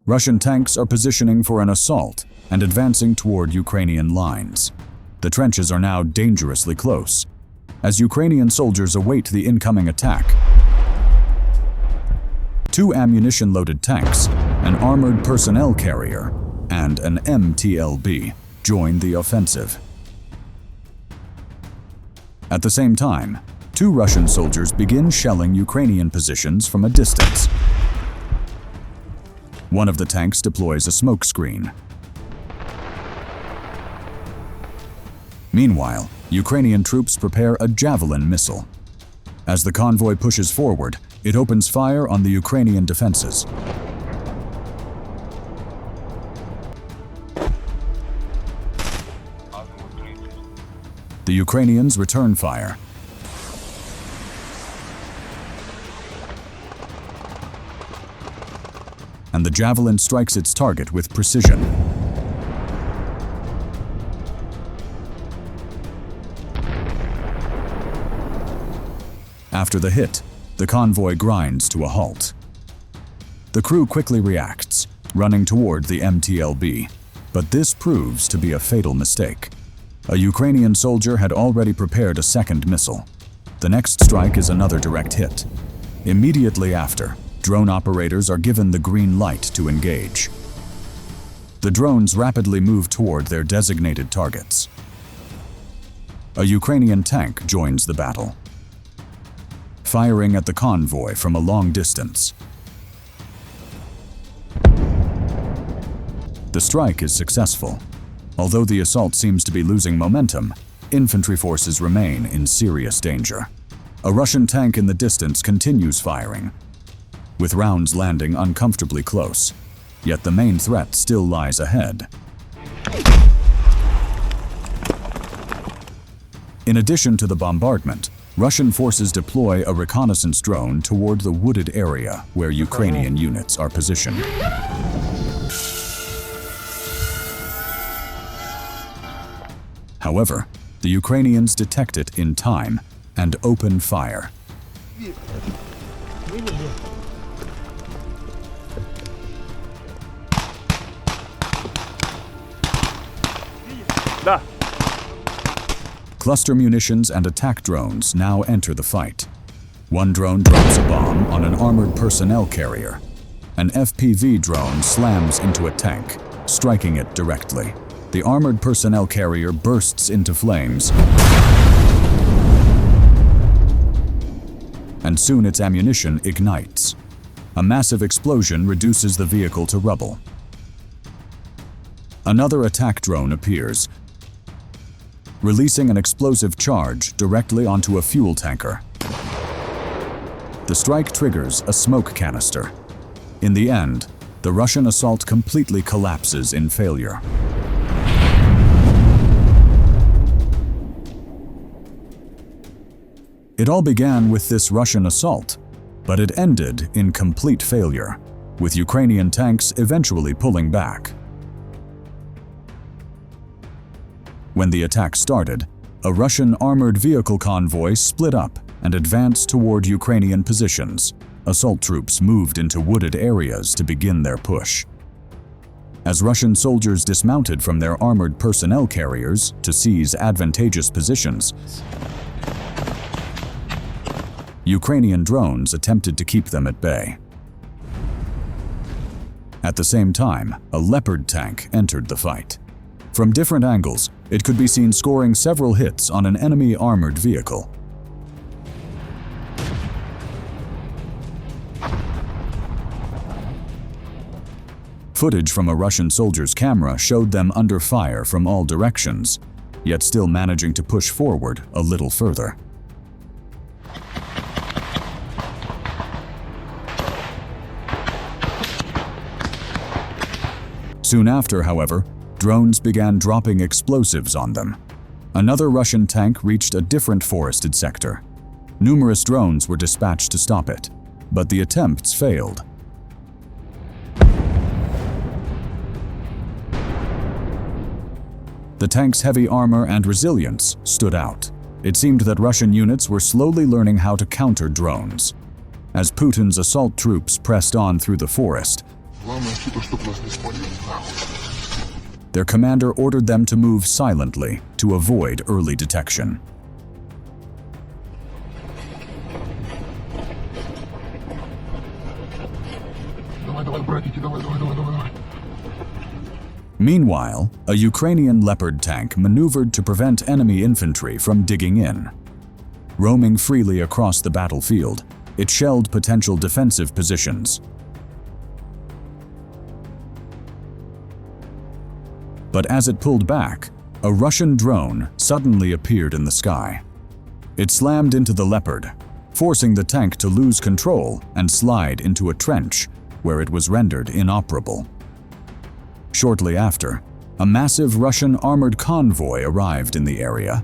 Russian tanks are positioning for an assault and advancing toward Ukrainian lines. The trenches are now dangerously close, as Ukrainian soldiers await the incoming attack. 2 ammunition-loaded tanks, an armored personnel carrier, and an MTLB join the offensive. At the same time, 2 Russian soldiers begin shelling Ukrainian positions from a distance. One of the tanks deploys a smoke screen. Meanwhile, Ukrainian troops prepare a Javelin missile. As the convoy pushes forward, it opens fire on the Ukrainian defenses. The Ukrainians return fire. And the Javelin strikes its target with precision. After the hit, the convoy grinds to a halt. The crew quickly reacts, running toward the MTLB, but this proves to be a fatal mistake. A Ukrainian soldier had already prepared a second missile. The next strike is another direct hit. Immediately after, drone operators are given the green light to engage. The drones rapidly move toward their designated targets. A Ukrainian tank joins the battle, firing at the convoy from a long distance. The strike is successful. Although the assault seems to be losing momentum, infantry forces remain in serious danger. A Russian tank in the distance continues firing, with rounds landing uncomfortably close. Yet the main threat still lies ahead. In addition to the bombardment, Russian forces deploy a reconnaissance drone toward the wooded area where Ukrainian units are positioned. However, the Ukrainians detect it in time and open fire. Cluster munitions and attack drones now enter the fight. One drone drops a bomb on an armored personnel carrier. An FPV drone slams into a tank, striking it directly. The armored personnel carrier bursts into flames, and soon its ammunition ignites. A massive explosion reduces the vehicle to rubble. Another attack drone appears, releasing an explosive charge directly onto a fuel tanker. The strike triggers a smoke canister. In the end, the Russian assault completely collapses in failure. It all began with this Russian assault, but it ended in complete failure, with Ukrainian tanks eventually pulling back. When the attack started, a Russian armored vehicle convoy split up and advanced toward Ukrainian positions. Assault troops moved into wooded areas to begin their push. As Russian soldiers dismounted from their armored personnel carriers to seize advantageous positions, Ukrainian drones attempted to keep them at bay. At the same time, a Leopard tank entered the fight. From different angles, it could be seen scoring several hits on an enemy armored vehicle. Footage from a Russian soldier's camera showed them under fire from all directions, yet still managing to push forward a little further. Soon after, however, drones began dropping explosives on them. Another Russian tank reached a different forested sector. Numerous drones were dispatched to stop it, but the attempts failed. The tank's heavy armor and resilience stood out. It seemed that Russian units were slowly learning how to counter drones. As Putin's assault troops pressed on through the forest, Their commander ordered them to move silently to avoid early detection. Meanwhile, a Ukrainian Leopard tank maneuvered to prevent enemy infantry from digging in. Roaming freely across the battlefield, it shelled potential defensive positions. But as it pulled back, a Russian drone suddenly appeared in the sky. It slammed into the Leopard, forcing the tank to lose control and slide into a trench where it was rendered inoperable. Shortly after, a massive Russian armored convoy arrived in the area.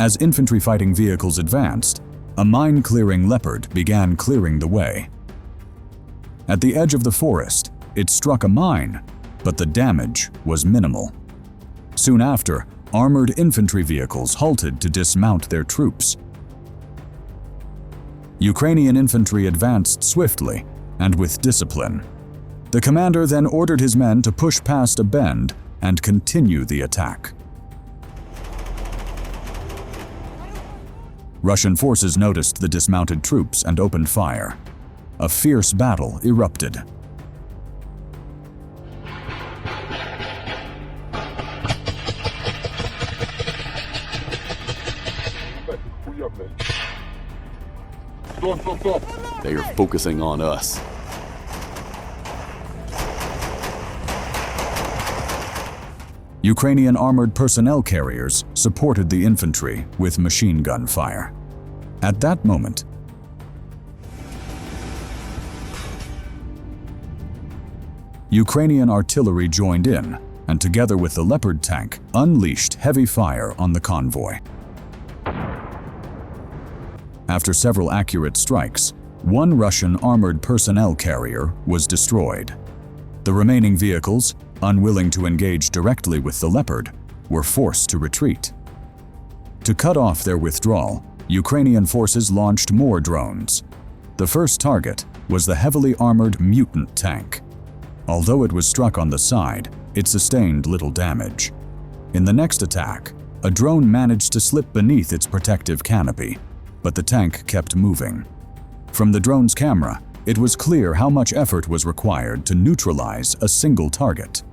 As infantry fighting vehicles advanced, a mine-clearing Leopard began clearing the way. At the edge of the forest, it struck a mine, but the damage was minimal. Soon after, armored infantry vehicles halted to dismount their troops. Ukrainian infantry advanced swiftly and with discipline. The commander then ordered his men to push past a bend and continue the attack. Russian forces noticed the dismounted troops and opened fire. A fierce battle erupted. They are focusing on us. Ukrainian armored personnel carriers supported the infantry with machine gun fire. At that moment, Ukrainian artillery joined in and, together with the Leopard tank, unleashed heavy fire on the convoy. After several accurate strikes, one Russian armored personnel carrier was destroyed. The remaining vehicles, unwilling to engage directly with the Leopard, were forced to retreat. To cut off their withdrawal, Ukrainian forces launched more drones. The first target was the heavily armored mutant tank. Although it was struck on the side, it sustained little damage. In the next attack, a drone managed to slip beneath its protective canopy, but the tank kept moving. From the drone's camera, it was clear how much effort was required to neutralize a single target.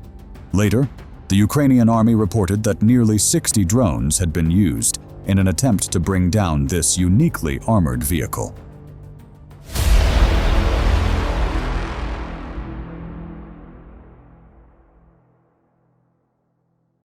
Later, the Ukrainian army reported that nearly 60 drones had been used in an attempt to bring down this uniquely armored vehicle.